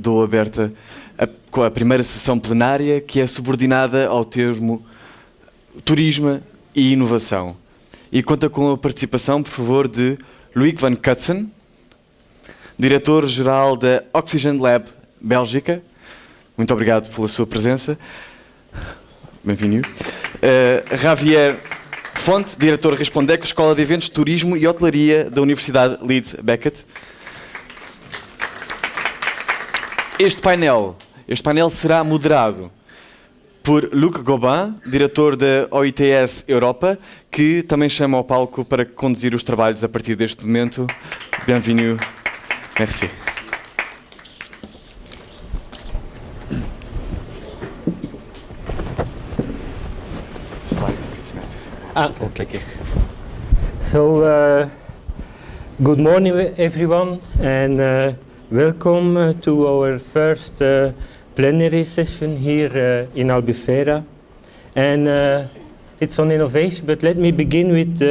dou aberta com a primeira sessão plenária, que é subordinada ao termo Turismo e Inovação. E conta com a participação, por favor, de Luc van Cutsem, diretor-geral da Oxygen Lab Bélgica. Muito obrigado pela sua presença. Bem-vindo. Xavier Font, diretor Respondec, Escola de Eventos, Turismo e Hotelaria da Universidade Leeds Beckett. Este painel será moderado por Luc Gobin, diretor da OITS Europa, que também chama ao palco para conduzir os trabalhos a partir deste momento. Bem-vindo. Merci. Okay. So, good morning, everyone, and welcome to our first plenary session here in Albufeira. And it's on innovation, but let me begin with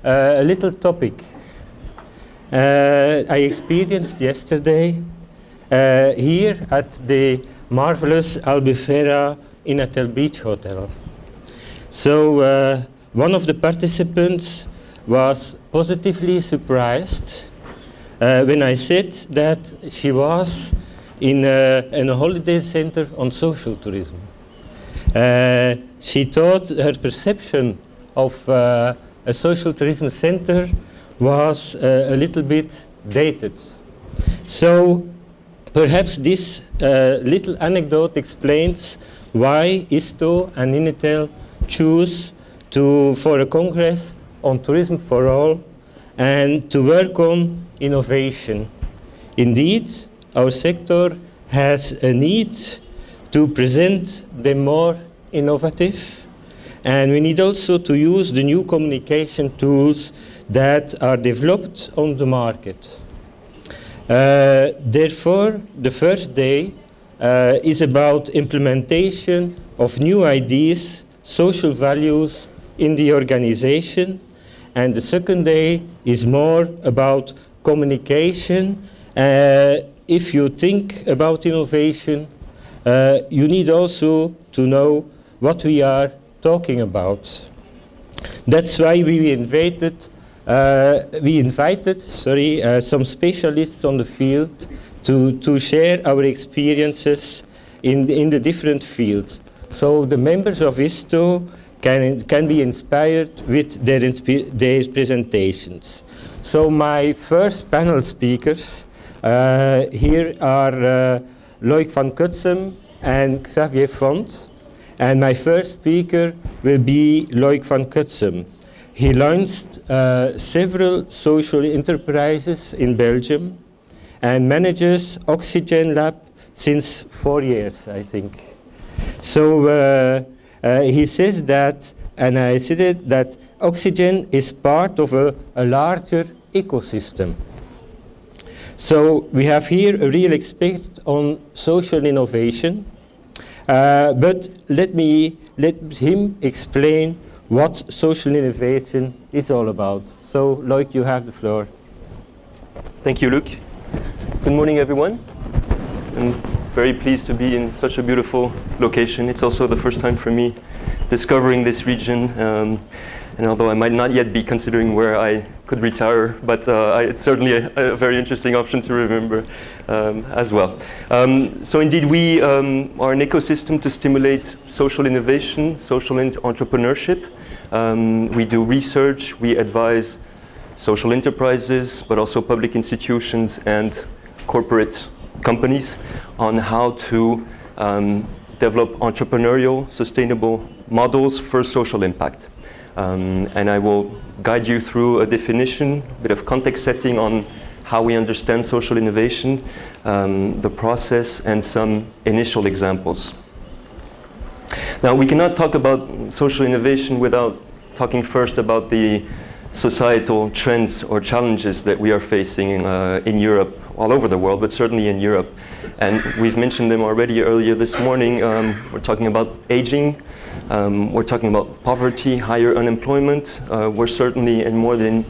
a little topic I experienced yesterday here at the marvelous Albufeira Inatel Beach Hotel. So, one of the participants was positively surprised when I said that she was in a holiday center on social tourism. She thought her perception of a social tourism center was a little bit dated. So perhaps this little anecdote explains why ISTO and Initel choose for a Congress on Tourism for All and to work on innovation. Indeed, our sector has a need to present them more innovative, and we need also to use the new communication tools that are developed on the market. Therefore, the first day is about implementation of new ideas, social values in the organization, and the second day is more about communication. If you think about innovation, you need also to know what we are talking about. That's why we invited some specialists on the field to share our experiences in the different fields. So the members of ISTO can be inspired with their presentations. So my first panel speakers here are Loic van Cutsem and Xavier Font. And my first speaker will be Loic van Cutsem. He launched several social enterprises in Belgium and manages Oxygen Lab since 4 years, I think. So he says that, and I said it, that oxygen is part of a larger ecosystem. So we have here a real expert on social innovation, but let him explain what social innovation is all about. So Loic, you have the floor. Thank you, Luc. Good morning, everyone. I'm very pleased to be in such a beautiful location. It's also the first time for me discovering this region, and although I might not yet be considering where I could retire, but it's certainly a very interesting option to remember as well. So indeed, we are an ecosystem to stimulate social innovation, social entrepreneurship. We do research, we advise social enterprises, but also public institutions and corporate companies on how to develop entrepreneurial, sustainable models for social impact. And I will guide you through a definition, a bit of context setting on how we understand social innovation, the process, and some initial examples. Now, we cannot talk about social innovation without talking first about the societal trends or challenges that we are facing in Europe, all over the world, but certainly in Europe. And we've mentioned them already earlier this morning. We're talking about aging, we're talking about poverty, higher unemployment. We're certainly in more than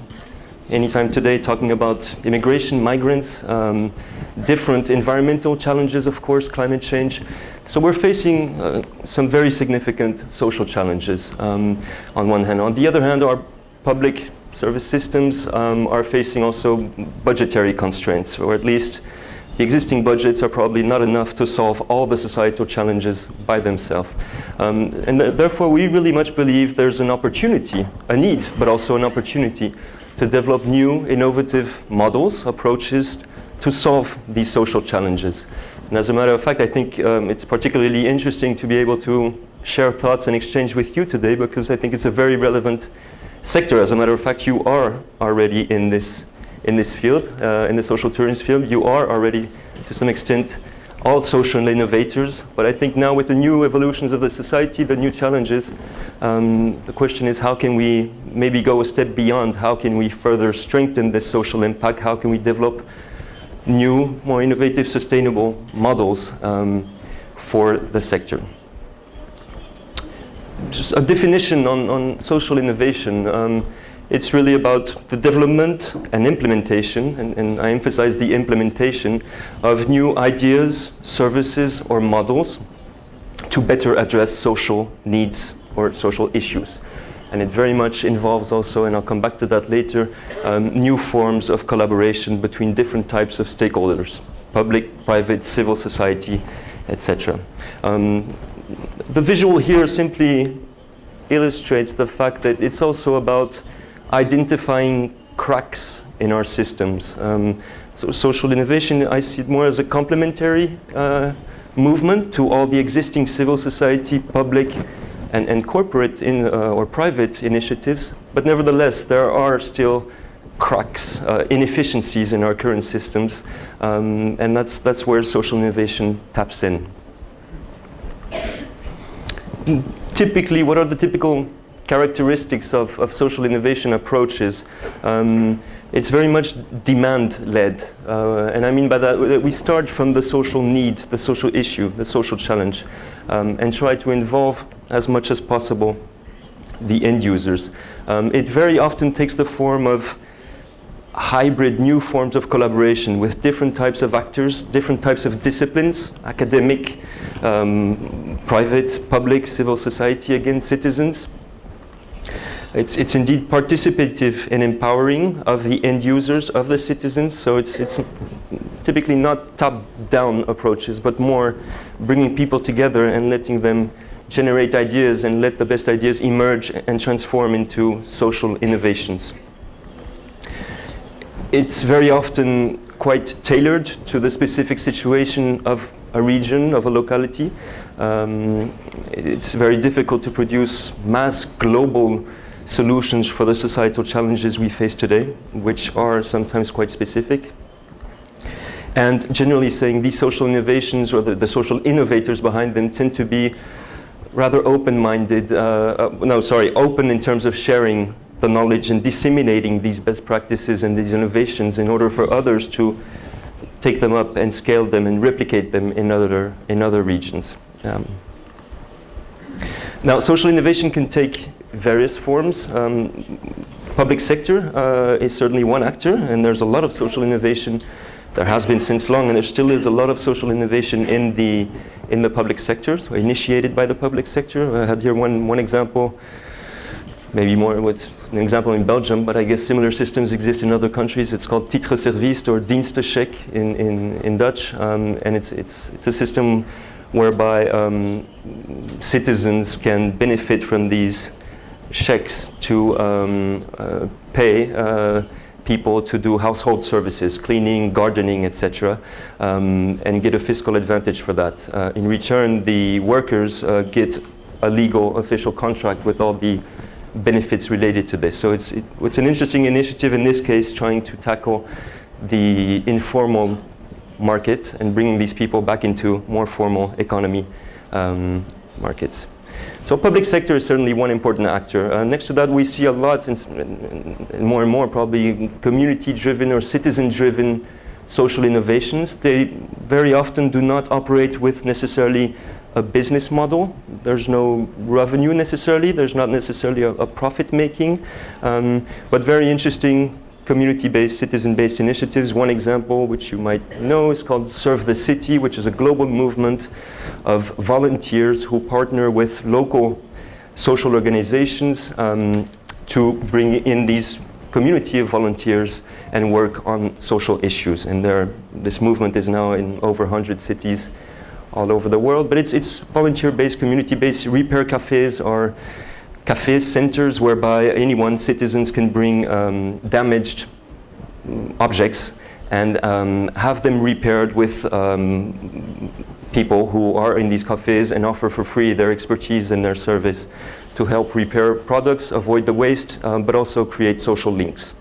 anytime today talking about immigration, migrants, different environmental challenges, of course, climate change. So we're facing some very significant social challenges on one hand. On the other hand, our public service systems are facing also budgetary constraints, or at least the existing budgets are probably not enough to solve all the societal challenges by themselves. Therefore, we really much believe there's an opportunity, a need, but also an opportunity to develop new, innovative models, approaches to solve these social challenges. And as a matter of fact, I think it's particularly interesting to be able to share thoughts and exchange with you today, because I think it's a very relevant sector. As a matter of fact, you are already in this field, in the social tourism field. You are already, to some extent, all social innovators. But I think now with the new evolutions of the society, the new challenges, the question is, how can we maybe go a step beyond? How can we further strengthen this social impact? How can we develop new, more innovative, sustainable models for the sector? Just a definition on social innovation. It's really about the development and implementation, and I emphasize the implementation of new ideas, services, or models to better address social needs or social issues. And it very much involves also, and I'll come back to that later, new forms of collaboration between different types of stakeholders, public, private, civil society, etc. The visual here simply illustrates the fact that it's also about identifying cracks in our systems. So social innovation, I see it more as a complementary movement to all the existing civil society, public, and corporate or private initiatives. But nevertheless, there are still cracks, inefficiencies in our current systems, and that's where social innovation taps in. Typically, what are the typical characteristics of social innovation approaches? It's very much demand-led, and I mean by that we start from the social need, the social issue, the social challenge, and try to involve as much as possible the end users. It very often takes the form of hybrid new forms of collaboration with different types of actors, different types of disciplines, academic, private, public, civil society, again, citizens. It's indeed participative and empowering of the end users, of the citizens, so it's typically not top-down approaches, but more bringing people together and letting them generate ideas and let the best ideas emerge and transform into social innovations. It's very often quite tailored to the specific situation of a region, of a locality. It's very difficult to produce mass global solutions for the societal challenges we face today, which are sometimes quite specific. And generally saying, these social innovations or the social innovators behind them tend to be rather open-minded, open in terms of sharing the knowledge and disseminating these best practices and these innovations in order for others to take them up and scale them and replicate them in other regions. Now, social innovation can take various forms. Public sector is certainly one actor, and there's a lot of social innovation. There has been since long, and there still is a lot of social innovation in the public sector, so initiated by the public sector. I had here one example, maybe more with an example in Belgium, but I guess similar systems exist in other countries. It's called Titreservice or Dienstencheck in Dutch, and it's a system whereby citizens can benefit from these checks to pay people to do household services, cleaning, gardening, etc., and get a fiscal advantage for that. In return, the workers get a legal official contract with all the benefits related to this. So it's an interesting initiative in this case, trying to tackle the informal market and bringing these people back into more formal economy markets. So public sector is certainly one important actor. Next to that, we see a lot, and more probably, community-driven or citizen-driven social innovations. They very often do not operate with necessarily a business model. There's no revenue necessarily. There's not necessarily a profit-making, but very interesting community-based, citizen-based initiatives. One example, which you might know, is called Serve the City, which is a global movement of volunteers who partner with local social organizations to bring in these community of volunteers and work on social issues. And this movement is now in over 100 cities all over the world. But it's volunteer-based, community-based. Repair cafes are cafe centers whereby anyone, citizens, can bring damaged objects and have them repaired with people who are in these cafes and offer for free their expertise and their service to help repair products, avoid the waste, but also create social links.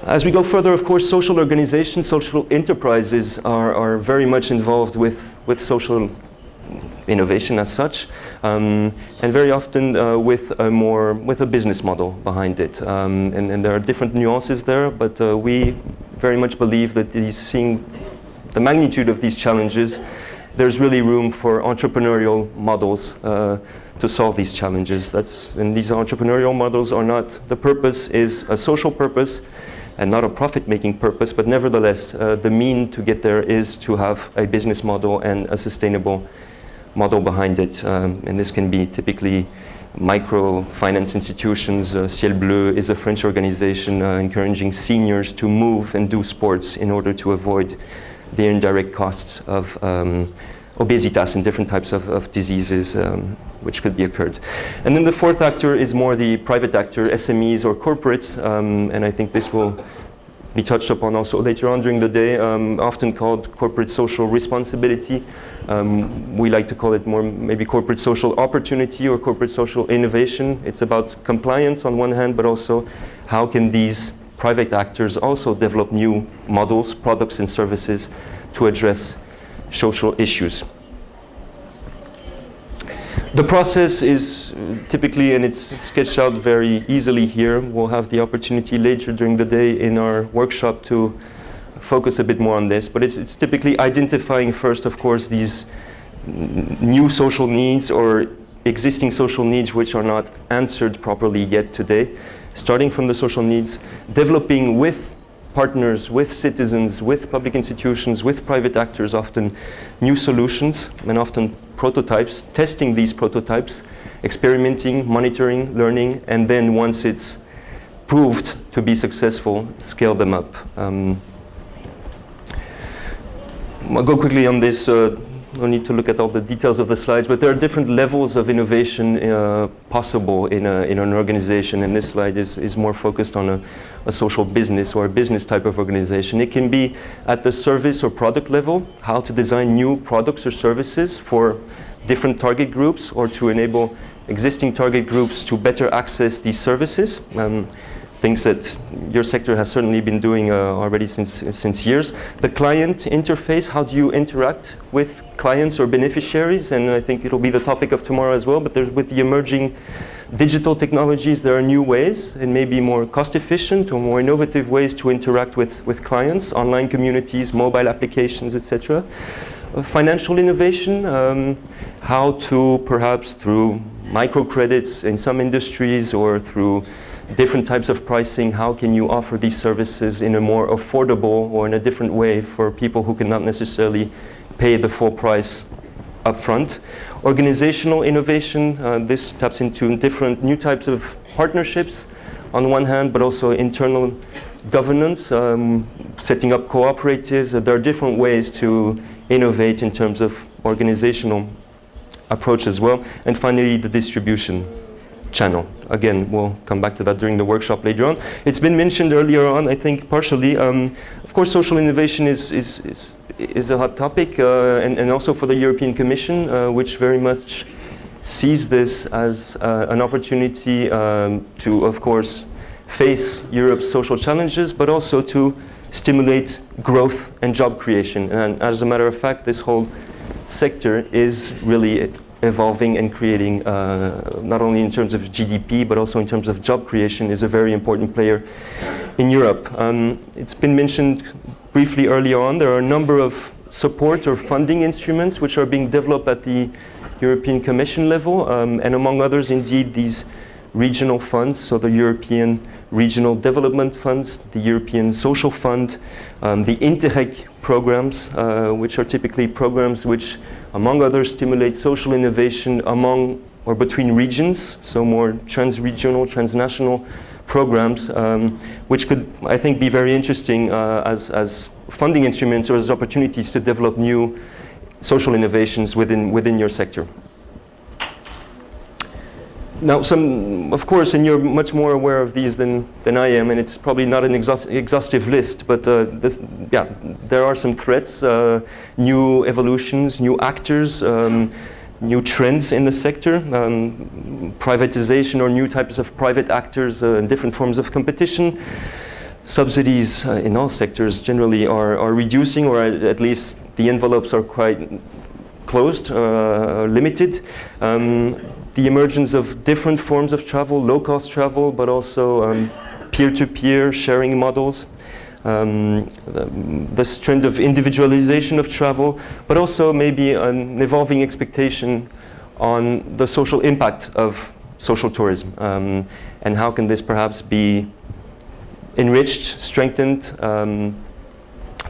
As we go further, of course, social organizations, social enterprises are very much involved with social innovation as such, and very often with a business model behind it. And there are different nuances there, but we very much believe that seeing the magnitude of these challenges, there's really room for entrepreneurial models to solve these challenges. And these entrepreneurial models are not, the purpose is a social purpose and not a profit-making purpose, but nevertheless, the mean to get there is to have a business model and a sustainable model behind it. And this can be typically microfinance institutions. Ciel Bleu is a French organization encouraging seniors to move and do sports in order to avoid the indirect costs of obesitas and different types of diseases which could be occurred. And then the fourth actor is more the private actor, SMEs or corporates, and I think this will be touched upon also later on during the day, often called corporate social responsibility. We like to call it more maybe corporate social opportunity or corporate social innovation. It's about compliance on one hand, but also how can these private actors also develop new models, products and services to address social issues. The process is typically, and it's sketched out very easily here, we'll have the opportunity later during the day in our workshop to focus a bit more on this, but it's typically identifying first, of course, these new social needs or existing social needs which are not answered properly yet today, starting from the social needs, developing with partners, with citizens, with public institutions, with private actors, often new solutions and often prototypes, testing these prototypes, experimenting, monitoring, learning, and then once it's proved to be successful, scale them up. I'll go quickly on this. No need to look at all the details of the slides, but there are different levels of innovation possible in an organization, and this slide is more focused on a social business or a business type of organization. It can be at the service or product level, how to design new products or services for different target groups or to enable existing target groups to better access these services. Things that your sector has certainly been doing already since years. The client interface, how do you interact with clients or beneficiaries? And I think it'll be the topic of tomorrow as well, but with the emerging digital technologies, there are new ways and maybe more cost-efficient or more innovative ways to interact with clients, online communities, mobile applications, etc. Financial innovation, how to perhaps through microcredits in some industries or through different types of pricing, how can you offer these services in a more affordable or in a different way for people who cannot necessarily pay the full price upfront. Organizational innovation, this taps into different new types of partnerships on one hand, but also internal governance, setting up cooperatives. There are different ways to innovate in terms of organizational approach as well. And finally, the distribution channel. Again, we'll come back to that during the workshop later on. It's been mentioned earlier on, I think partially. Of course, social innovation is a hot topic, and also for the European Commission, which very much sees this as an opportunity to, of course, face Europe's social challenges, but also to stimulate growth and job creation. And as a matter of fact, this whole sector is really evolving and creating, not only in terms of GDP, but also in terms of job creation, is a very important player in Europe. It's been mentioned briefly earlier on, there are a number of support or funding instruments which are being developed at the European Commission level, and among others, indeed, these regional funds, so the European Regional Development Funds, the European Social Fund, the Interreg programs, which are typically programs which, among others, stimulate social innovation among or between regions, so more trans-regional, transnational programs, which could, I think, be very interesting as funding instruments or as opportunities to develop new social innovations within your sector. Now, of course, and you're much more aware of these than I am, and it's probably not an exhaustive list, but there are some threats, new evolutions, new actors, new trends in the sector, privatization or new types of private actors and different forms of competition. Subsidies in all sectors generally are reducing, or at least the envelopes are quite closed, limited. The emergence of different forms of travel, low-cost travel, but also peer-to-peer sharing models. This trend of individualization of travel, but also maybe an evolving expectation on the social impact of social tourism, and how can this perhaps be enriched, strengthened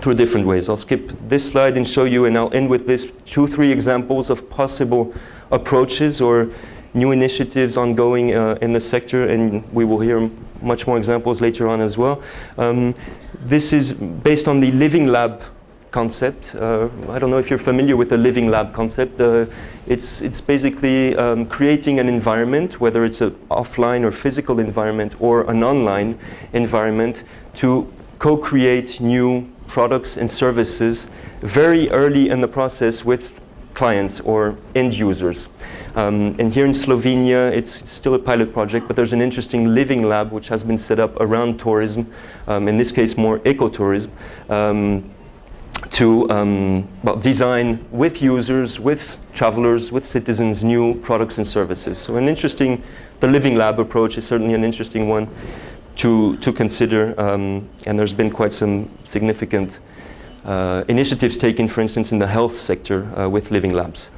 through different ways. I'll skip this slide and show you, and I'll end with this 2-3 examples of possible approaches or new initiatives ongoing in the sector, and we will hear much more examples later on as well. This is based on the Living Lab concept. I don't know if you're familiar with the Living Lab concept. It's basically creating an environment, whether it's an offline or physical environment or an online environment, to co-create new products and services very early in the process with clients or end users. And here in Slovenia, it's still a pilot project, but there's an interesting living lab which has been set up around tourism, in this case more ecotourism, to design with users, with travelers, with citizens, new products and services. So the living lab approach is certainly an interesting one to consider, and there's been quite some significant initiatives taken, for instance, in the health sector with living labs.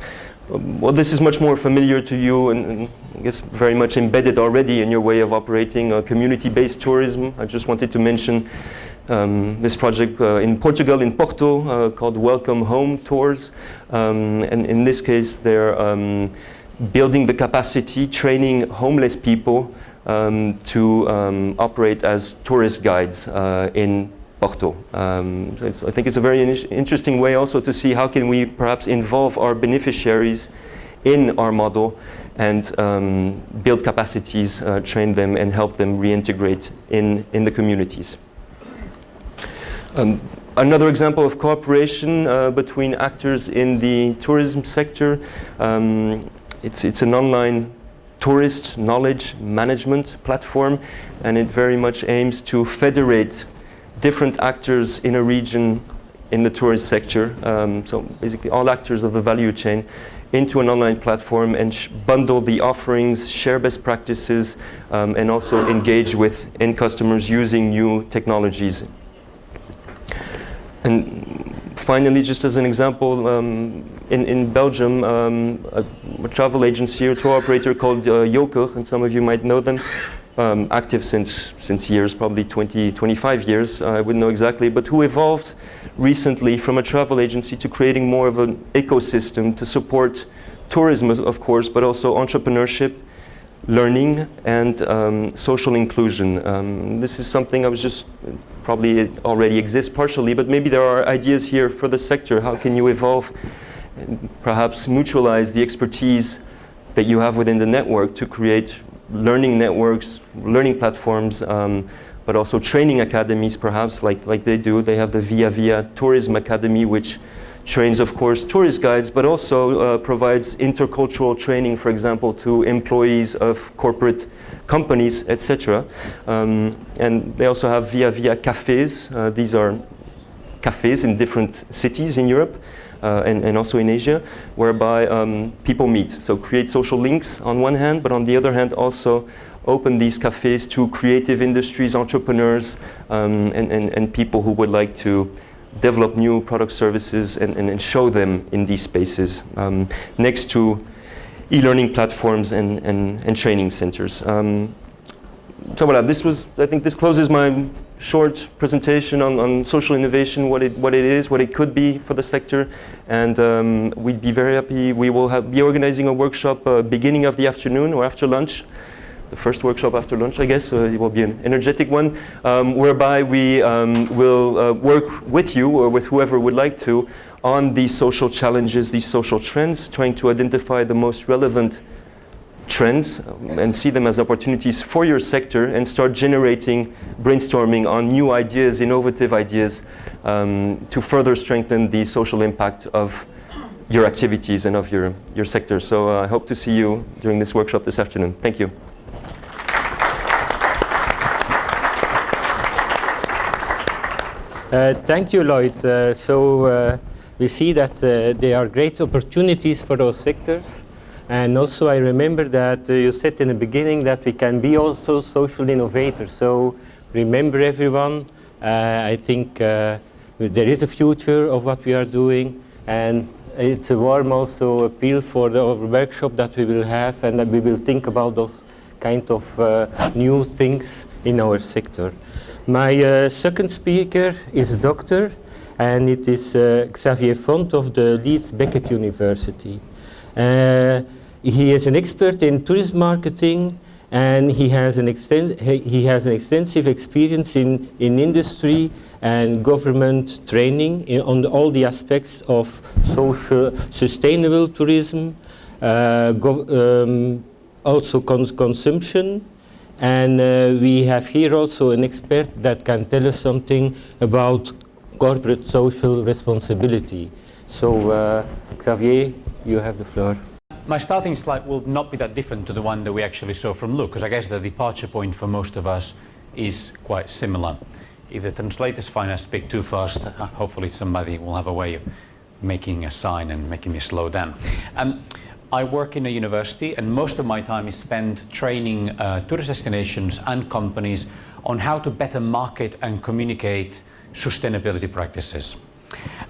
Well, this is much more familiar to you, and I guess very much embedded already in your way of operating community-based tourism. I just wanted to mention this project in Portugal, in Porto, called Welcome Home Tours. And in this case, they're building the capacity, training homeless people to operate as tourist guides in Porto. I think it's a very interesting way also to see how can we perhaps involve our beneficiaries in our model and build capacities, train them, and help them reintegrate in the communities. Another example of cooperation between actors in the tourism sector, it's an online tourist knowledge management platform, and it very much aims to federate different actors in a region in the tourist sector, so basically all actors of the value chain, into an online platform and bundle the offerings, share best practices, and also engage with end customers using new technologies. And finally, just as an example, in Belgium, a travel agency or tour operator called Joker, and some of you might know them, active since years, probably 20, 25 years, I wouldn't know exactly, but who evolved recently from a travel agency to creating more of an ecosystem to support tourism, of course, but also entrepreneurship, learning, and social inclusion. This is something I was just, probably it already exists partially, but maybe there are ideas here for the sector. How can you evolve and perhaps mutualize the expertise that you have within the network to create learning networks, learning platforms, but also training academies, perhaps, like they do. They have the Via Tourism Academy, which trains, of course, tourist guides, but also provides intercultural training, for example, to employees of corporate companies, etc. And they also have Via cafes. These are cafes in different cities in Europe, and also in Asia, whereby people meet. So create social links on one hand, but on the other hand also open these cafes to creative industries, entrepreneurs, and people who would like to develop new product services and show them in these spaces. Next to e-learning platforms and training centers. So voilà, I think this closes my short presentation on social innovation, what it is, what it could be for the sector, and we'd be very happy. We will be organizing a workshop beginning of the afternoon or after lunch, the first workshop after lunch, I guess, so it will be an energetic one, whereby we will work with you or with whoever would like to on these social challenges, these social trends, trying to identify the most relevant trends and see them as opportunities for your sector and start generating, brainstorming on new ideas, innovative ideas to further strengthen the social impact of your activities and of your sector. So I hope to see you during this workshop this afternoon. Thank you. Thank you, Lloyd. We see that there are great opportunities for those sectors. And also I remember that you said in the beginning that we can be also social innovators. So remember everyone, I think there is a future of what we are doing, and it's a warm also appeal for the workshop that we will have, and that we will think about those kind of new things in our sector. My second speaker is a doctor, and it is Xavier Font of the Leeds Beckett University. He is an expert in tourism marketing, and he has an extensive experience in industry and government training on all the aspects of social, sustainable tourism, also consumption. And we have here also an expert that can tell us something about corporate social responsibility. So Xavier, you have the floor. My starting slide will not be that different to the one that we actually saw from Luc, because I guess the departure point for most of us is quite similar. If the translators find I speak too fast, hopefully somebody will have a way of making a sign and making me slow down. I work in a university, and most of my time is spent training tourist destinations and companies on how to better market and communicate sustainability practices.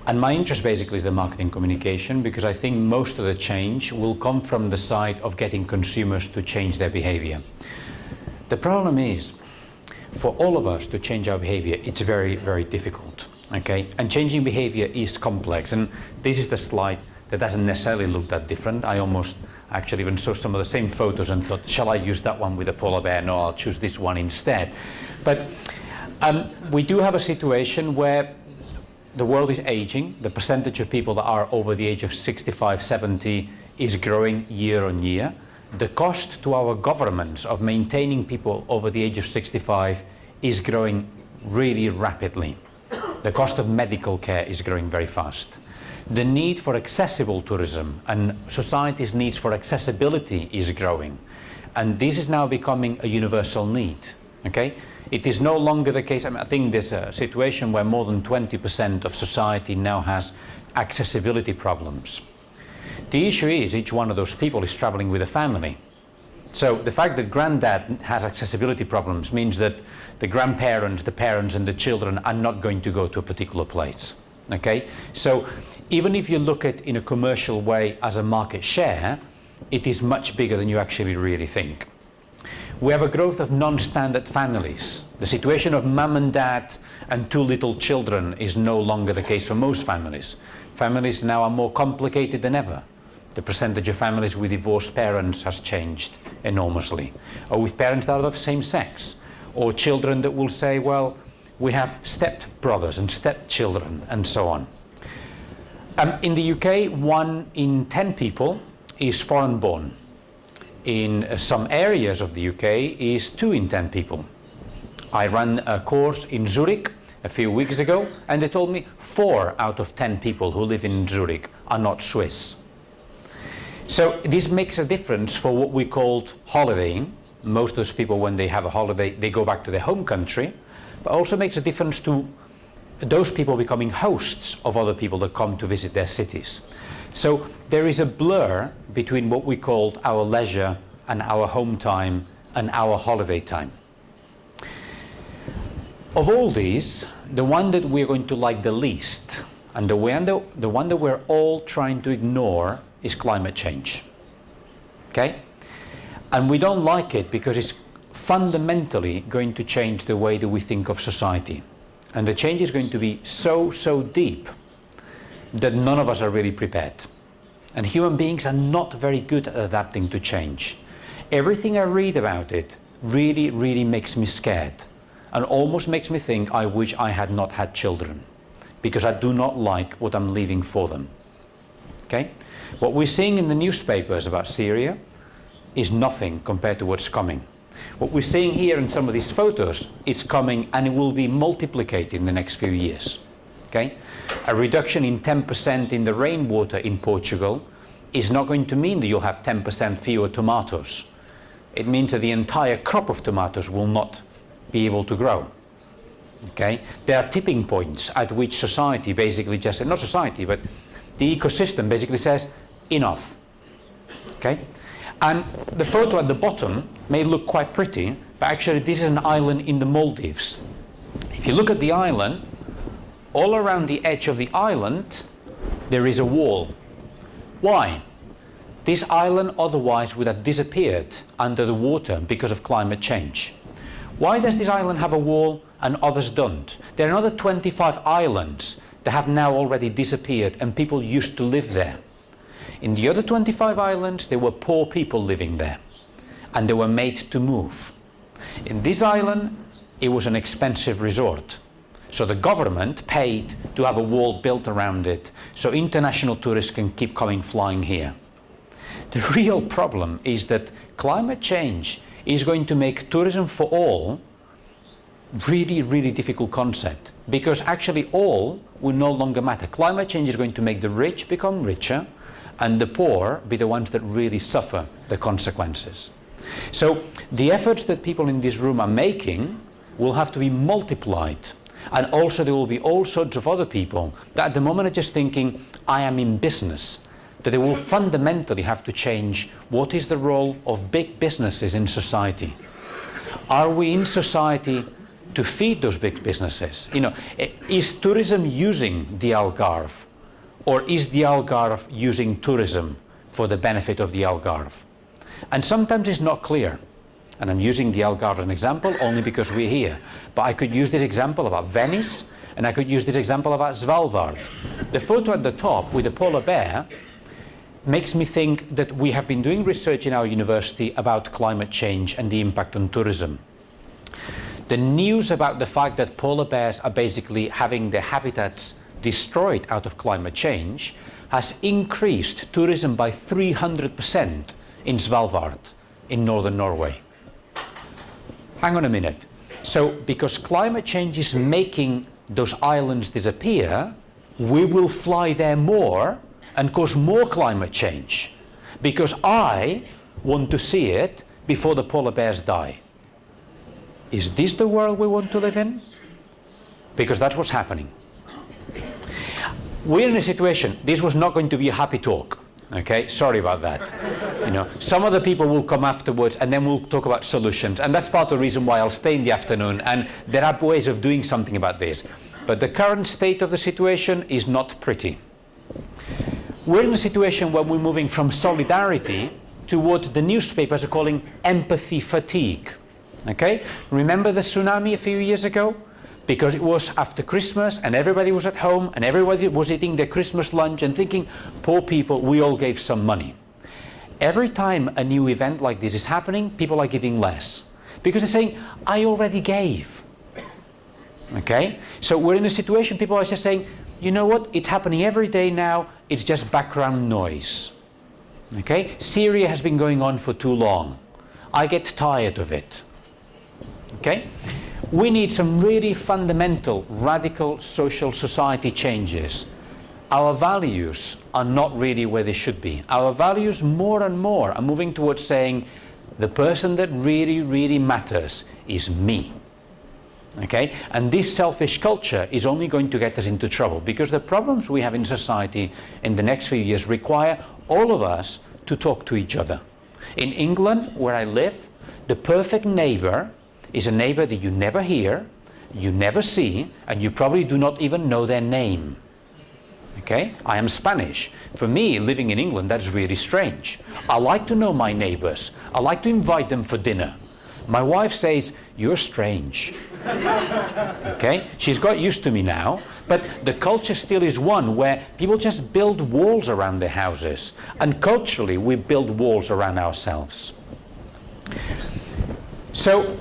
And my interest basically is the marketing communication, because I think most of the change will come from the side of getting consumers to change their behavior. The problem is, for all of us to change our behavior, it's very, very difficult, okay? And changing behavior is complex, and this is the slide that doesn't necessarily look that different. I almost actually even saw some of the same photos and thought, shall I use that one with a polar bear? No, I'll choose this one instead. But we do have a situation where the world is aging. The percentage of people that are over the age of 65, 70 is growing year on year. The cost to our governments of maintaining people over the age of 65 is growing really rapidly. The cost of medical care is growing very fast. The need for accessible tourism and society's needs for accessibility is growing. And this is now becoming a universal need, okay? It is no longer the case. I think there's a situation where more than 20% of society now has accessibility problems. The issue is each one of those people is traveling with a family. So the fact that granddad has accessibility problems means that the grandparents, the parents and the children are not going to go to a particular place, okay? So even if you look at it in a commercial way as a market share, it is much bigger than you actually really think. We have a growth of non-standard families. The situation of mum and dad and two little children is no longer the case for most families. Families now are more complicated than ever. The percentage of families with divorced parents has changed enormously, or with parents that are of same sex, or children that will say, well, we have step brothers and step children and so on. In the UK, 1 in 10 people is foreign born. In some areas of the UK is 2 in 10 people. I ran a course in Zurich a few weeks ago, and they told me 4 out of 10 people who live in Zurich are not Swiss. So this makes a difference for what we called holidaying. Most of those people, when they have a holiday, they go back to their home country, but also makes a difference to those people becoming hosts of other people that come to visit their cities. So there is a blur between what we called our leisure and our home time and our holiday time. Of all these, the one that we're going to like the least, and the one that we're all trying to ignore, is climate change. okay? And we don't like it because it's fundamentally going to change the way that we think of society. And the change is going to be so deep that none of us are really prepared. And human beings are not very good at adapting to change. Everything I read about it really makes me scared, and almost makes me think I wish I had not had children, because I do not like what I'm leaving for them. Okay? What we're seeing in the newspapers about Syria is nothing compared to what's coming. What we're seeing here in some of these photos is coming, and it will be multiplied in the next few years. Okay? A reduction in 10% in the rainwater in Portugal is not going to mean that you'll have 10% fewer tomatoes. It means that the entire crop of tomatoes will not be able to grow. Okay? There are tipping points at which society basically just, not society, but the ecosystem basically says, enough. Okay? And the photo at the bottom may look quite pretty, but actually this is an island in the Maldives. If you look at the island, all around the edge of the island, there is a wall. Why? This island otherwise would have disappeared under the water because of climate change. Why does this island have a wall and others don't? There are another 25 islands that have now already disappeared and people used to live there. In the other 25 islands, there were poor people living there, and they were made to move. In this island, it was an expensive resort. So the government paid to have a wall built around it so international tourists can keep coming flying here. The real problem is that climate change is going to make tourism for all really difficult concept, because actually all will no longer matter. Climate change is going to make the rich become richer and the poor be the ones that really suffer the consequences. So the efforts that people in this room are making will have to be multiplied. And also there will be all sorts of other people that at the moment are just thinking, I am in business, that they will fundamentally have to change what is the role of big businesses in society. Are we in society to feed those big businesses? You know, is tourism using the Algarve, or is the Algarve using tourism for the benefit of the Algarve? And sometimes it's not clear. And I'm using the Algarve as an example only because we're here. But I could use this example about Venice, and I could use this example about Svalbard. The photo at the top with the polar bear makes me think that we have been doing research in our university about climate change and the impact on tourism. The news about the fact that polar bears are basically having their habitats destroyed out of climate change has increased tourism by 300% in Svalbard, in northern Norway. Hang on a minute. So because climate change is making those islands disappear, we will fly there more and cause more climate change, because I want to see it before the polar bears die. Is this the world we want to live in? Because that's what's happening. We're in a situation, this was not going to be a happy talk. Okay, sorry about that. You know, some of the people will come afterwards and then we'll talk about solutions, and that's part of the reason why I'll stay in the afternoon, and there are ways of doing something about this. But the current state of the situation is not pretty. We're in a situation where we're moving from solidarity to what the newspapers are calling empathy fatigue. Okay? Remember the tsunami a few years ago? Because it was after Christmas and everybody was at home and everybody was eating their Christmas lunch and thinking, poor people, we all gave some money. Every time a new event like this is happening, people are giving less. Because they're saying, I already gave. Okay? So we're in a situation, people are just saying, you know what, it's happening every day now, it's just background noise. Okay? Syria has been going on for too long. I get tired of it. Okay? We need some really fundamental, radical social society changes. Our values are not really where they should be. Our values more and more are moving towards saying the person that really matters is me. Okay? And this selfish culture is only going to get us into trouble, because the problems we have in society in the next few years require all of us to talk to each other. In England, where I live, the perfect neighbor is a neighbor that you never hear, you never see, and you probably do not even know their name. Okay? I am Spanish. For me, living in England, that's really strange. I like to know my neighbors. I like to invite them for dinner. My wife says, you're strange. Okay? She's got used to me now, but the culture still is one where people just build walls around their houses. And culturally, we build walls around ourselves. So,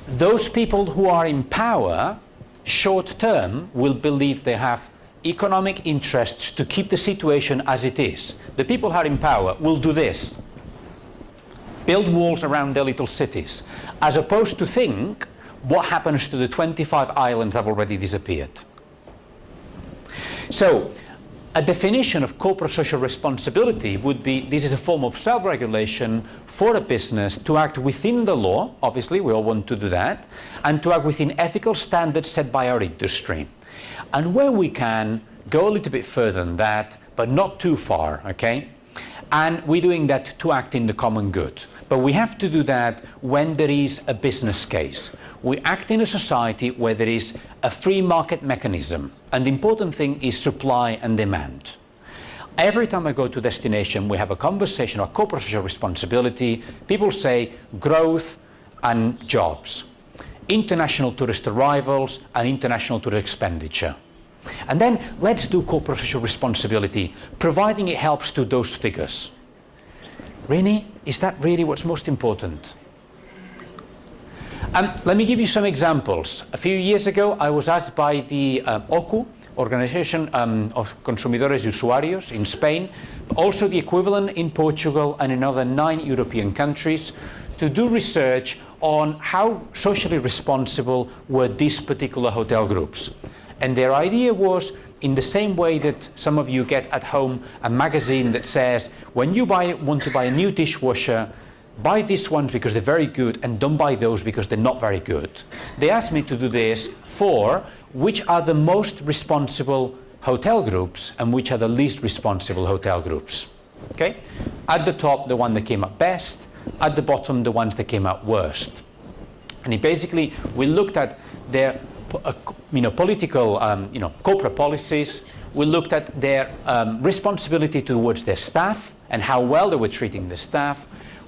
those people who are in power, short term, will believe they have economic interests to keep the situation as it is. The people who are in power will do this. Build walls around their little cities, as opposed to think what happens to the 25 islands that have already disappeared. So, a definition of corporate social responsibility would be, this is a form of self-regulation for a business to act within the law, obviously we all want to do that, and to act within ethical standards set by our industry. And where we can, go a little bit further than that, but not too far, okay? And we're doing that to act in the common good. But we have to do that when there is a business case. We act in a society where there is a free market mechanism. And the important thing is supply and demand. Every time I go to a destination, we have a conversation about corporate social responsibility. People say growth and jobs, international tourist arrivals and international tourist expenditure. And then let's do corporate social responsibility, providing it helps to those figures. Really? Is that really what's most important? Let me give you some examples. A few years ago, I was asked by the OCU, Organization of Consumidores y Usuarios in Spain, but also the equivalent in Portugal and in other 9 European countries, to do research on how socially responsible were these particular hotel groups. And their idea was, in the same way that some of you get at home a magazine that says, when you want to buy a new dishwasher, buy these ones because they're very good and don't buy those because they're not very good. They asked me to do this for which are the most responsible hotel groups and which are the least responsible hotel groups. Okay? At the top, the one that came out best. At the bottom, the ones that came out worst. And basically, we looked at their political, corporate policies. We looked at their responsibility towards their staff and how well they were treating their staff.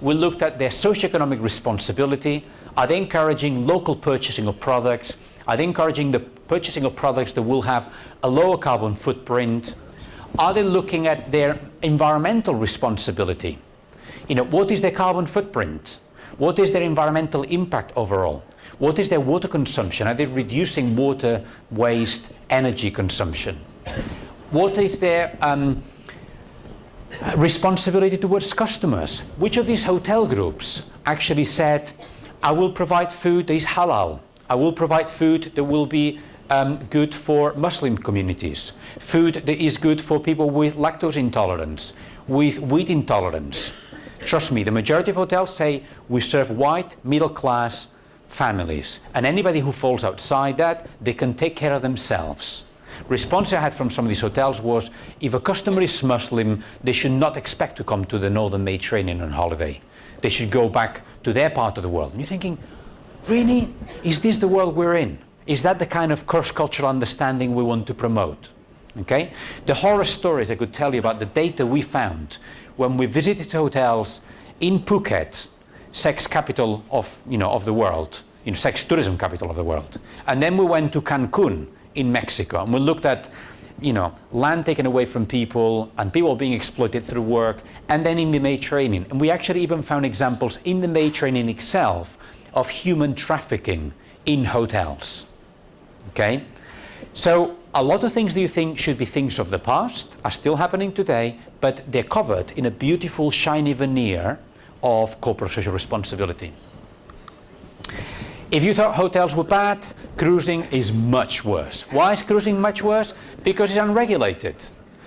We looked at their socioeconomic responsibility. Are they encouraging local purchasing of products? Are they encouraging the purchasing of products that will have a lower carbon footprint? Are they looking at their environmental responsibility? What is their carbon footprint? What is their environmental impact overall? What is their water consumption? Are they reducing water waste, energy consumption? What is their responsibility towards customers? Which of these hotel groups actually said, I will provide food that is halal. I will provide food that will be good for Muslim communities. Food that is good for people with lactose intolerance, with wheat intolerance. Trust me, the majority of hotels say we serve white, middle class families. And anybody who falls outside that, they can take care of themselves. Response I had from some of these hotels was, if a customer is Muslim, they should not expect to come to the northern Mediterranean on holiday. They should go back to their part of the world. And you're thinking, really? Is this the world we're in? Is that the kind of cross-cultural understanding we want to promote? Okay? The horror stories I could tell you about the data we found when we visited hotels in Phuket, sex capital of the world, sex tourism capital of the world. And then we went to Cancun in Mexico, and we looked at land taken away from people and people being exploited through work, and then in the Mediterranean. And we actually even found examples in the Mediterranean itself of human trafficking in hotels. Okay? So a lot of things that you think should be things of the past are still happening today, but they're covered in a beautiful shiny veneer of corporate social responsibility. If you thought hotels were bad, cruising is much worse. Why is cruising much worse? Because it's unregulated.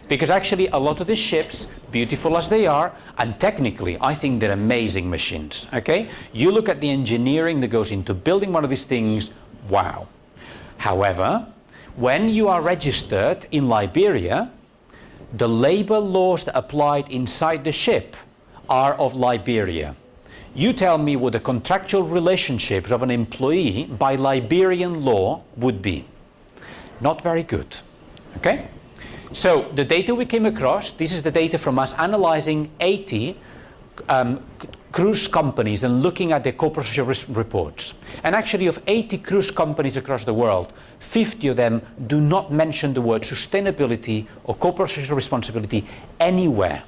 Because actually a lot of the ships, beautiful as they are, and technically I think they're amazing machines, okay? You look at the engineering that goes into building one of these things, wow. However, when you are registered in Liberia, the labor laws that applied inside the ship are of Liberia. You tell me what the contractual relationships of an employee by Liberian law would be. Not very good, okay? So the data we came across, this is the data from us analyzing 80 cruise companies and looking at their corporate social risk reports. And actually of 80 cruise companies across the world, 50 of them do not mention the word sustainability or corporate social responsibility anywhere.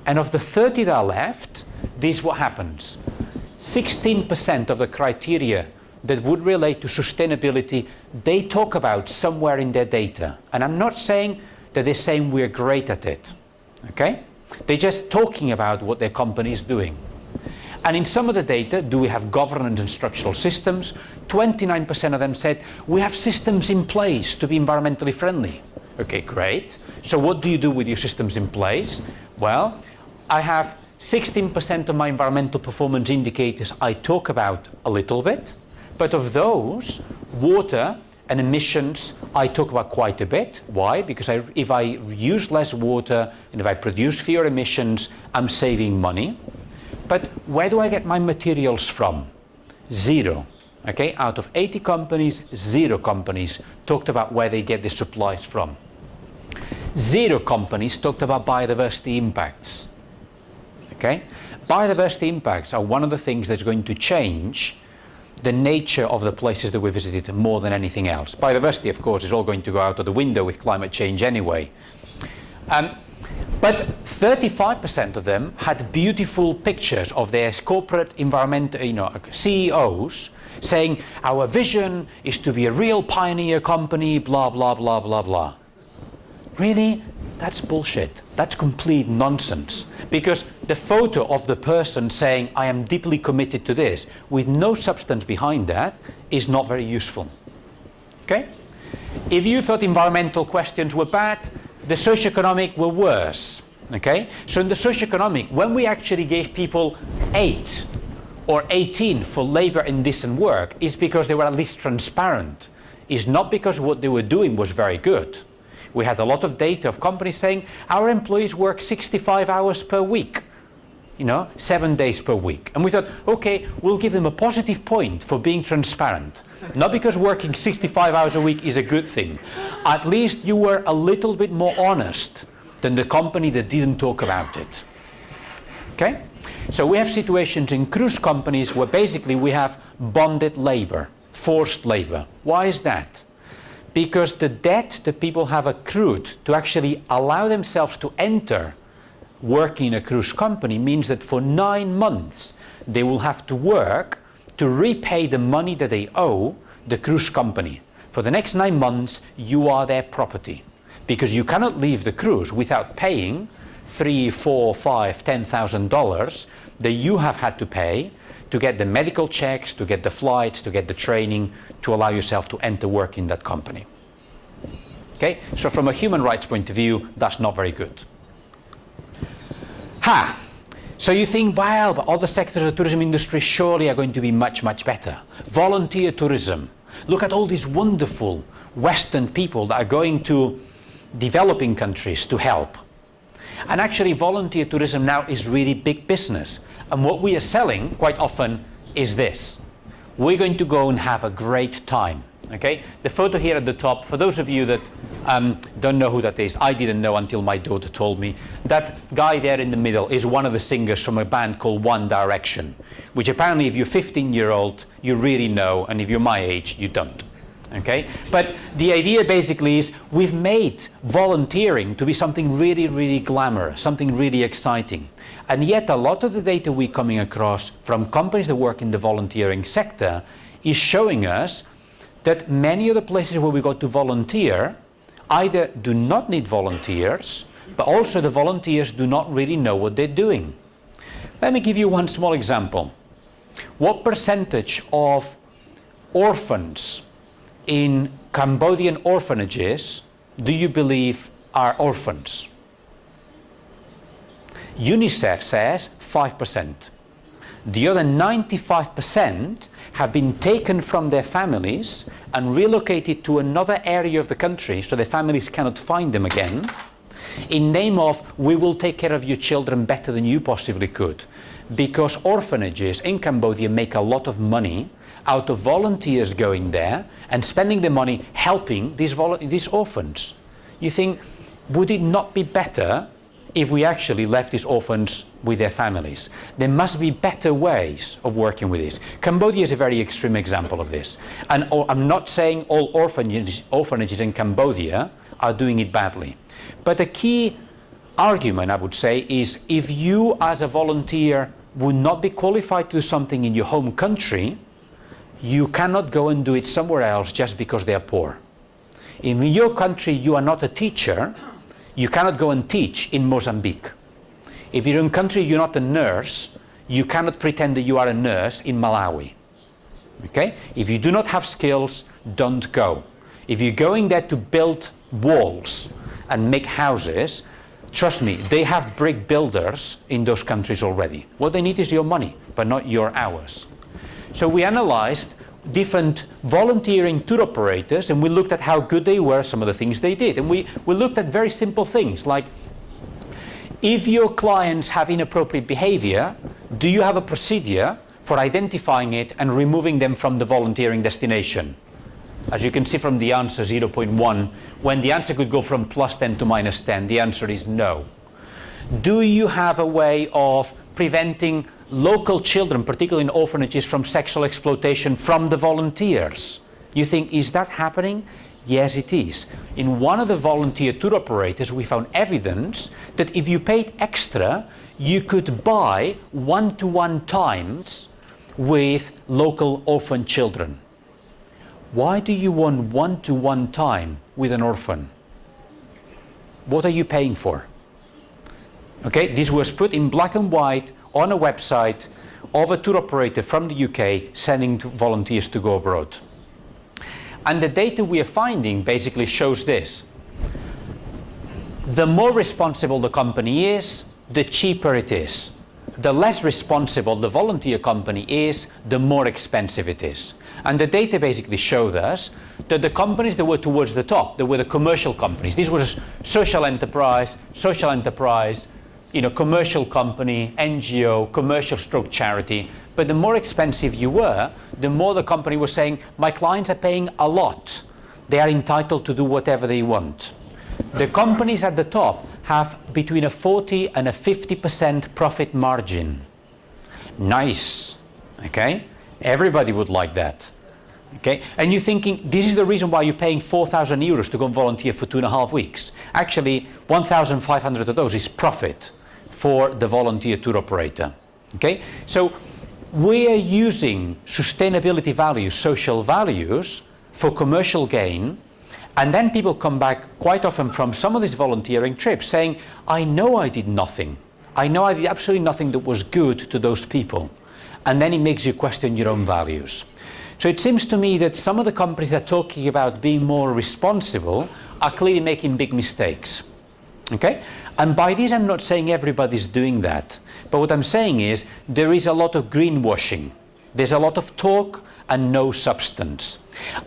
And of the 30 that are left, this is what happens. 16% of the criteria that would relate to sustainability, they talk about somewhere in their data. And I'm not saying that they're saying we're great at it, okay? They're just talking about what their company is doing. And in some of the data, do we have governance and structural systems? 29% of them said, we have systems in place to be environmentally friendly. Okay, great. So what do you do with your systems in place? Well, I have 16% of my environmental performance indicators I talk about a little bit, but of those, water and emissions I talk about quite a bit. Why? Because if I use less water and if I produce fewer emissions, I'm saving money. But where do I get my materials from? Zero. Okay, out of 80 companies, 0 companies talked about where they get their supplies from. 0 companies talked about biodiversity impacts. Okay, biodiversity impacts are one of the things that's going to change the nature of the places that we visited more than anything else. Biodiversity, of course, is all going to go out of the window with climate change anyway. But 35% of them had beautiful pictures of their corporate environment, CEOs saying, our vision is to be a real pioneer company, blah, blah, blah, blah, blah. Really? That's bullshit. That's complete nonsense. Because the photo of the person saying, I am deeply committed to this, with no substance behind that, is not very useful. Okay? If you thought environmental questions were bad, the socioeconomic were worse. Okay? So in the socioeconomic, when we actually gave people 8 or 18 for labor and decent work, is because they were at least transparent. It's not because what they were doing was very good. We had a lot of data of companies saying our employees work 65 hours per week, 7 days per week. And we thought, okay, we'll give them a positive point for being transparent. Not because working 65 hours a week is a good thing. At least you were a little bit more honest than the company that didn't talk about it. Okay? So we have situations in cruise companies where basically we have bonded labor, forced labor. Why is that? Because the debt that people have accrued to actually allow themselves to enter working in a cruise company means that for 9 months they will have to work to repay the money that they owe the cruise company. For the next 9 months, you are their property, because you cannot leave the cruise without paying $3,000, $4,000, $5,000, $10,000 that you have had to pay to get the medical checks, to get the flights, to get the training, to allow yourself to enter work in that company. Okay, so from a human rights point of view, that's not very good. So you think, well, but other sectors of the tourism industry surely are going to be much, much better. Volunteer tourism. Look at all these wonderful Western people that are going to developing countries to help. And actually volunteer tourism now is really big business. And what we are selling quite often is this. We're going to go and have a great time. Okay? The photo here at the top, for those of you that don't know who that is, I didn't know until my daughter told me, that guy there in the middle is one of the singers from a band called One Direction, which apparently if you're 15-year-old, you really know, and if you're my age, you don't. Okay? But the idea basically is we've made volunteering to be something really, really glamorous, something really exciting. And yet a lot of the data we're coming across from companies that work in the volunteering sector is showing us that many of the places where we go to volunteer either do not need volunteers, but also the volunteers do not really know what they're doing. Let me give you one small example. What percentage of orphans in Cambodian orphanages do you believe are orphans? UNICEF says 5%. The other 95% have been taken from their families and relocated to another area of the country so their families cannot find them again, in name of, we will take care of your children better than you possibly could. Because orphanages in Cambodia make a lot of money out of volunteers going there and spending the money helping these orphans. You think, would it not be better if we actually left these orphans with their families? There must be better ways of working with this. Cambodia is a very extreme example of this. And I'm not saying all orphanages in Cambodia are doing it badly. But the key argument, I would say, is if you as a volunteer would not be qualified to do something in your home country, you cannot go and do it somewhere else just because they are poor. In your country you are not a teacher, you cannot go and teach in Mozambique. If in your own country you're not a nurse, you cannot pretend that you are a nurse in Malawi. Okay? If you do not have skills, don't go. If you're going there to build walls and make houses, trust me, they have brick builders in those countries already. What they need is your money, but not your hours. So we analyzed different volunteering tour operators, and we looked at how good they were, some of the things they did. And we looked at very simple things like, if your clients have inappropriate behavior, do you have a procedure for identifying it and removing them from the volunteering destination? As you can see from the answer 0.1, when the answer could go from +10 to -10, the answer is no. Do you have a way of preventing local children, particularly in orphanages, from sexual exploitation from the volunteers? You think, is that happening? Yes, it is. In one of the volunteer tour operators, we found evidence that if you paid extra, you could buy one-to-one times with local orphan children. Why do you want one-to-one time with an orphan? What are you paying for? Okay, this was put in black and white on a website of a tour operator from the UK sending volunteers to go abroad. And the data we are finding basically shows this. The more responsible the company is, the cheaper it is. The less responsible the volunteer company is, the more expensive it is. And the data basically showed us that the companies that were towards the top, that were the commercial companies, this was social enterprise, commercial company, NGO, commercial stroke charity. But the more expensive you were, the more the company was saying, my clients are paying a lot. They are entitled to do whatever they want. The companies at the top have between a 40 and a 50% profit margin. Nice, okay? Everybody would like that. Okay, and you're thinking, this is the reason why you're paying 4,000 euros to go and volunteer for 2.5 weeks. Actually, 1,500 of those is profit for the volunteer tour operator. Okay, so we are using sustainability values, social values, for commercial gain, and then people come back quite often from some of these volunteering trips saying, I know I did nothing. I know I did absolutely nothing that was good to those people. And then it makes you question your own values. So it seems to me that some of the companies that are talking about being more responsible are clearly making big mistakes. Okay? And by this I'm not saying everybody's doing that. But what I'm saying is there is a lot of greenwashing. There's a lot of talk and no substance.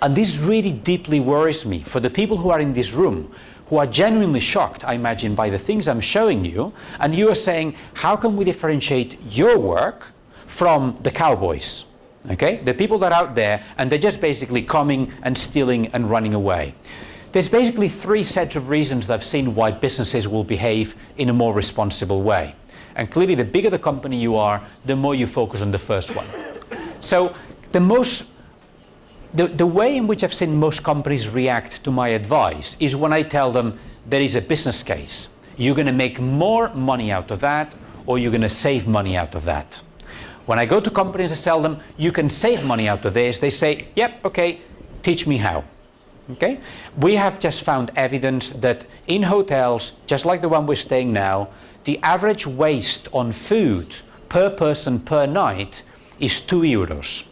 And this really deeply worries me for the people who are in this room, who are genuinely shocked, I imagine, by the things I'm showing you, and you are saying, how can we differentiate your work from the cowboys? Okay, the people that are out there and they're just basically coming and stealing and running away. There's basically 3 sets of reasons that I've seen why businesses will behave in a more responsible way. And clearly the bigger the company you are, the more you focus on the first one. So the way in which I've seen most companies react to my advice is when I tell them there is a business case. You're going to make more money out of that, or you're going to save money out of that. When I go to companies and tell them, you can save money out of this, they say, yep, okay, teach me how. Okay? We have just found evidence that in hotels, just like the one we're staying now, the average waste on food per person per night is 2 euros.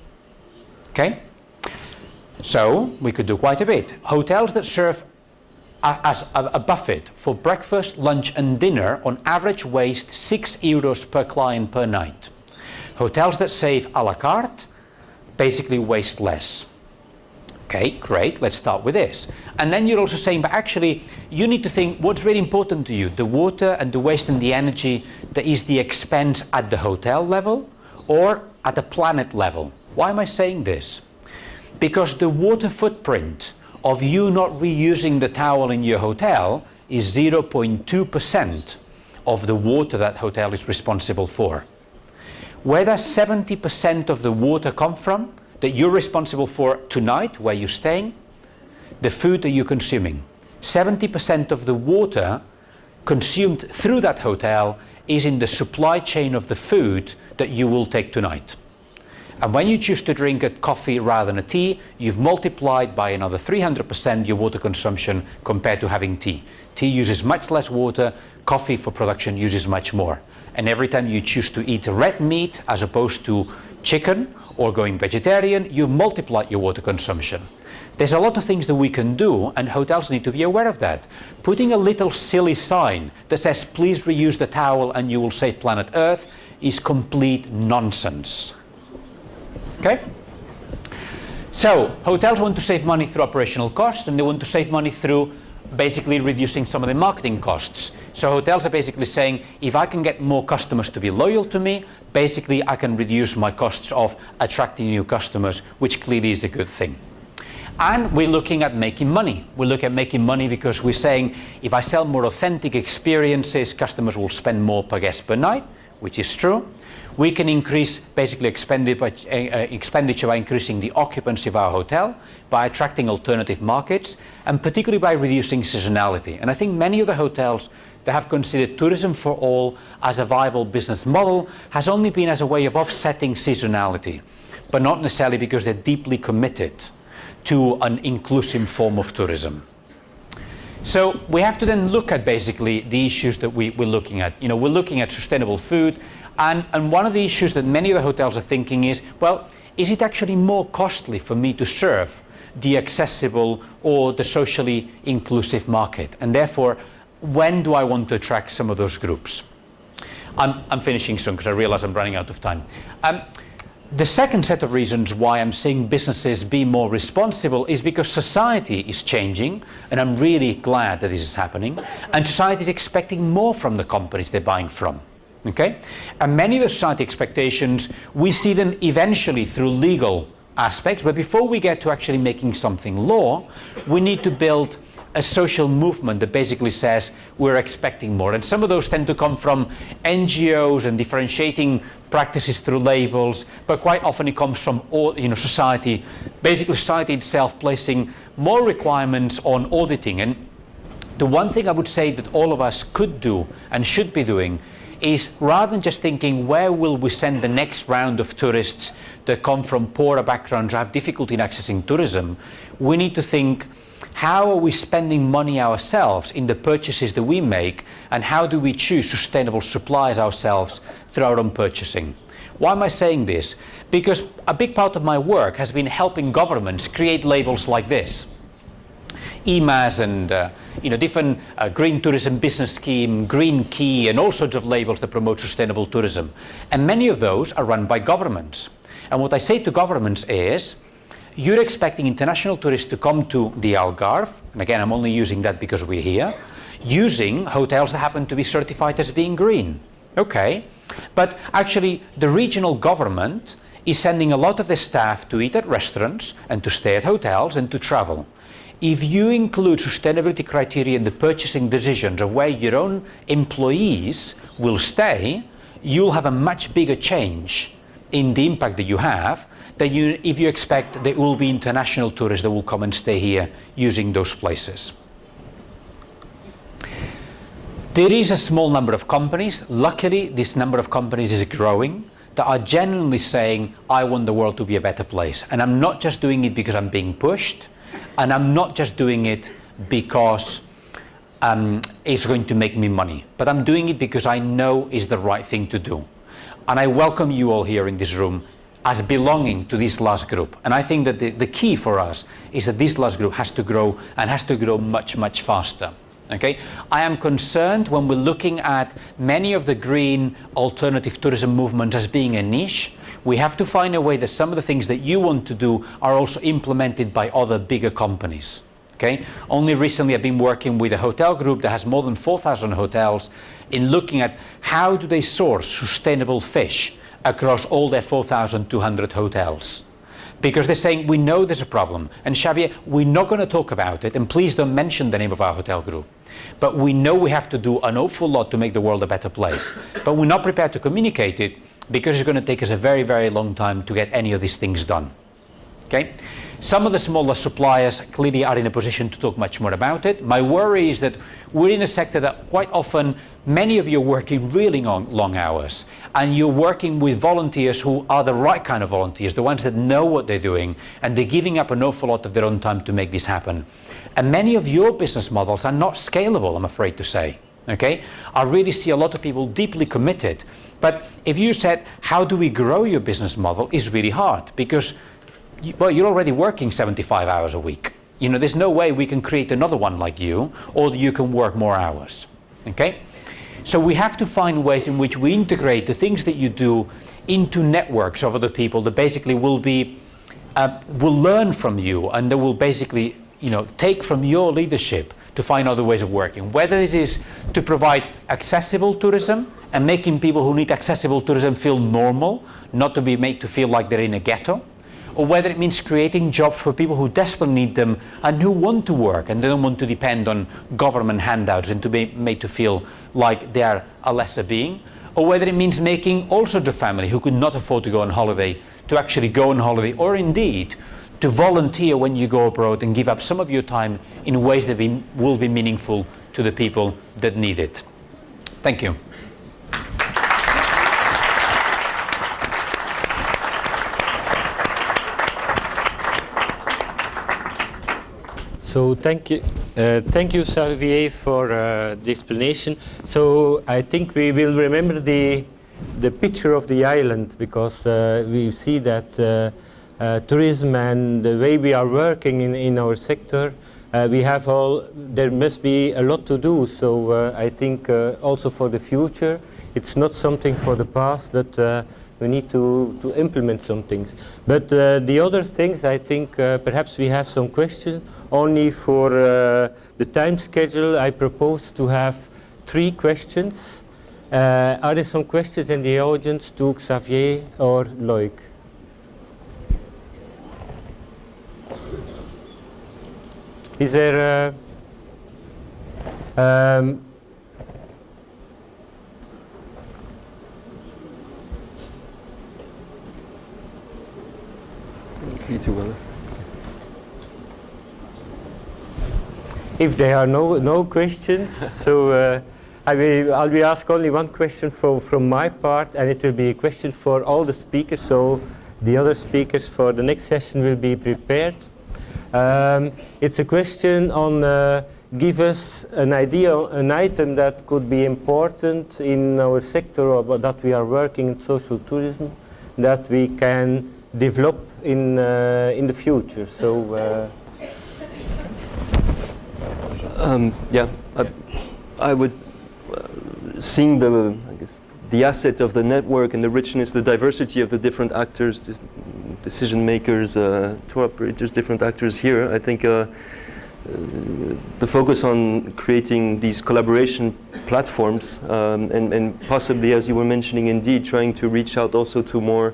Okay? So we could do quite a bit. Hotels that serve as a buffet for breakfast, lunch and dinner on average waste 6 euros per client per night. Hotels that save a la carte basically waste less. Okay, great, let's start with this. And then you're also saying, but actually you need to think what's really important to you, the water and the waste and the energy that is the expense at the hotel level or at the planet level. Why am I saying this? Because the water footprint of you not reusing the towel in your hotel is 0.2% of the water that hotel is responsible for. Where does 70% of the water come from that you're responsible for tonight, where you're staying? The food that you're consuming. 70% of the water consumed through that hotel is in the supply chain of the food that you will take tonight. And when you choose to drink a coffee rather than a tea, you've multiplied by another 300% your water consumption compared to having tea. Tea uses much less water, coffee for production uses much more. And every time you choose to eat red meat as opposed to chicken or going vegetarian, you've multiplied your water consumption. There's a lot of things that we can do, and hotels need to be aware of that. Putting a little silly sign that says, please reuse the towel and you will save planet Earth, is complete nonsense. Okay? So, hotels want to save money through operational costs, and they want to save money through basically reducing some of the marketing costs. So hotels are basically saying, if I can get more customers to be loyal to me, basically I can reduce my costs of attracting new customers, which clearly is a good thing. And we're looking at making money. We look at making money because we're saying, if I sell more authentic experiences, customers will spend more per guest per night, which is true. We can increase basically expenditure by increasing the occupancy of our hotel, by attracting alternative markets, and particularly by reducing seasonality. And I think many of the hotels that have considered tourism for all as a viable business model has only been as a way of offsetting seasonality, but not necessarily because they're deeply committed to an inclusive form of tourism. So we have to then look at basically the issues that we're looking at. You know, we're looking at sustainable food, and one of the issues that many of the hotels are thinking is, well, is it actually more costly for me to serve the accessible or the socially inclusive market? And therefore, when do I want to attract some of those groups? I'm finishing soon because I realize I'm running out of time. The second set of reasons why I'm seeing businesses be more responsible is because society is changing, and I'm really glad that this is happening, and society is expecting more from the companies they're buying from. Okay? And many of the society expectations, we see them eventually through legal aspects, but before we get to actually making something law, we need to build a social movement that basically says we're expecting more. And some of those tend to come from NGOs and differentiating practices through labels, but quite often it comes from all, society, basically society itself placing more requirements on auditing. And the one thing I would say that all of us could do and should be doing is, rather than just thinking where will we send the next round of tourists that come from poorer backgrounds or have difficulty in accessing tourism, we need to think, how are we spending money ourselves in the purchases that we make, and how do we choose sustainable supplies ourselves through our own purchasing? Why am I saying this? Because a big part of my work has been helping governments create labels like this. EMAS and different green tourism business scheme, green key, and all sorts of labels that promote sustainable tourism. And many of those are run by governments. And what I say to governments is, you're expecting international tourists to come to the Algarve, and again I'm only using that because we're here, using hotels that happen to be certified as being green. Okay, but actually the regional government is sending a lot of their staff to eat at restaurants and to stay at hotels and to travel. If you include sustainability criteria in the purchasing decisions of where your own employees will stay, you'll have a much bigger change in the impact that you have than if you expect there will be international tourists that will come and stay here using those places. There is a small number of companies, luckily this number of companies is growing, that are genuinely saying, I want the world to be a better place. And I'm not just doing it because I'm being pushed, and I'm not just doing it because it's going to make me money, but I'm doing it because I know it's the right thing to do. And I welcome you all here in this room as belonging to this last group. And I think that the key for us is that this last group has to grow, and has to grow much, much faster. Okay? I am concerned when we're looking at many of the green alternative tourism movements as being a niche. We have to find a way that some of the things that you want to do are also implemented by other bigger companies. Okay? Only recently I've been working with a hotel group that has more than 4,000 hotels in looking at how do they source sustainable fish across all their 4,200 hotels. because they're saying, we know there's a problem, and Xavier, we're not going to talk about it, and please don't mention the name of our hotel group. But we know we have to do an awful lot to make the world a better place. But we're not prepared to communicate it because it's going to take us a very, very long time to get any of these things done. Okay? Some of the smaller suppliers clearly are in a position to talk much more about it. My worry is that we're in a sector that quite often many of you are working really long hours, and you're working with volunteers who are the right kind of volunteers, the ones that know what they're doing, and they're giving up an awful lot of their own time to make this happen. And many of your business models are not scalable, I'm afraid to say. Okay? I really see a lot of people deeply committed, but if you said, how do we grow your business model, is really hard, because well, you're already working 75 hours a week. You know, there's no way we can create another one like you, or you can work more hours. Okay? So we have to find ways in which we integrate the things that you do into networks of other people that basically will learn from you, and they will basically, you know, take from your leadership to find other ways of working. Whether it is to provide accessible tourism and making people who need accessible tourism feel normal, not to be made to feel like they're in a ghetto, or whether it means creating jobs for people who desperately need them and who want to work and they don't want to depend on government handouts and to be made to feel like they are a lesser being, or whether it means making also the family who could not afford to go on holiday to actually go on holiday, or indeed to volunteer when you go abroad and give up some of your time in ways that will be meaningful to the people that need it. Thank you. So thank you, Xavier, for the explanation. So I think we will remember the picture of the island, because we see that tourism and the way we are working in our sector, there must be a lot to do. So I think also for the future, it's not something for the past, but we need to implement some things. But the other things, I think perhaps we have some questions. Only for the time schedule, I propose to have 3 questions. Are there some questions in the audience to Xavier or Loic? Is there See you too well. If there are no questions, so I'll be asked only one question from my part, and it will be a question for all the speakers, so the other speakers for the next session will be prepared. It's a question on give us an idea, an item that could be important in our sector, or that we are working in social tourism, that we can develop in the future. So. Yeah, I would, seeing the asset of the network and the richness, the diversity of the different actors, decision makers, tour operators, different actors here, I think the focus on creating these collaboration platforms and possibly, as you were mentioning, indeed, trying to reach out also to more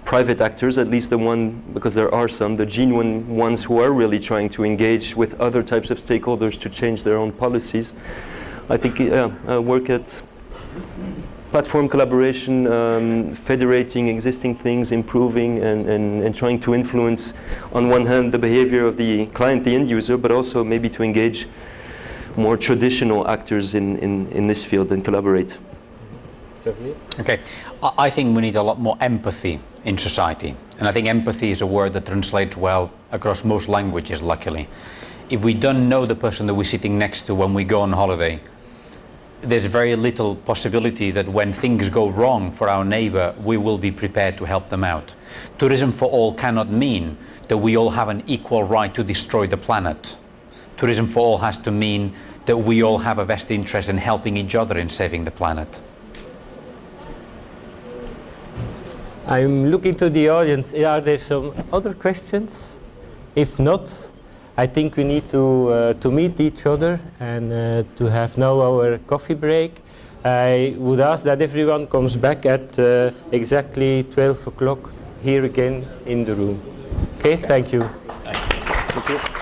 private actors, at least the one, because there are some, the genuine ones who are really trying to engage with other types of stakeholders to change their own policies. I think work at platform collaboration, federating existing things, improving and trying to influence, on one hand, the behavior of the client, the end user, but also maybe to engage more traditional actors in this field and collaborate. Okay, I think we need a lot more empathy in society, and I think empathy is a word that translates well across most languages, luckily. If we don't know the person that we're sitting next to when we go on holiday, there's very little possibility that when things go wrong for our neighbor, we will be prepared to help them out. Tourism for all cannot mean that we all have an equal right to destroy the planet. Tourism for all has to mean that we all have a vested interest in helping each other in saving the planet. I'm looking to the audience. Are there some other questions? If not, I think we need to meet each other and to have now our coffee break. I would ask that everyone comes back at exactly 12 o'clock here again in the room. Okay, thank you. Thank you.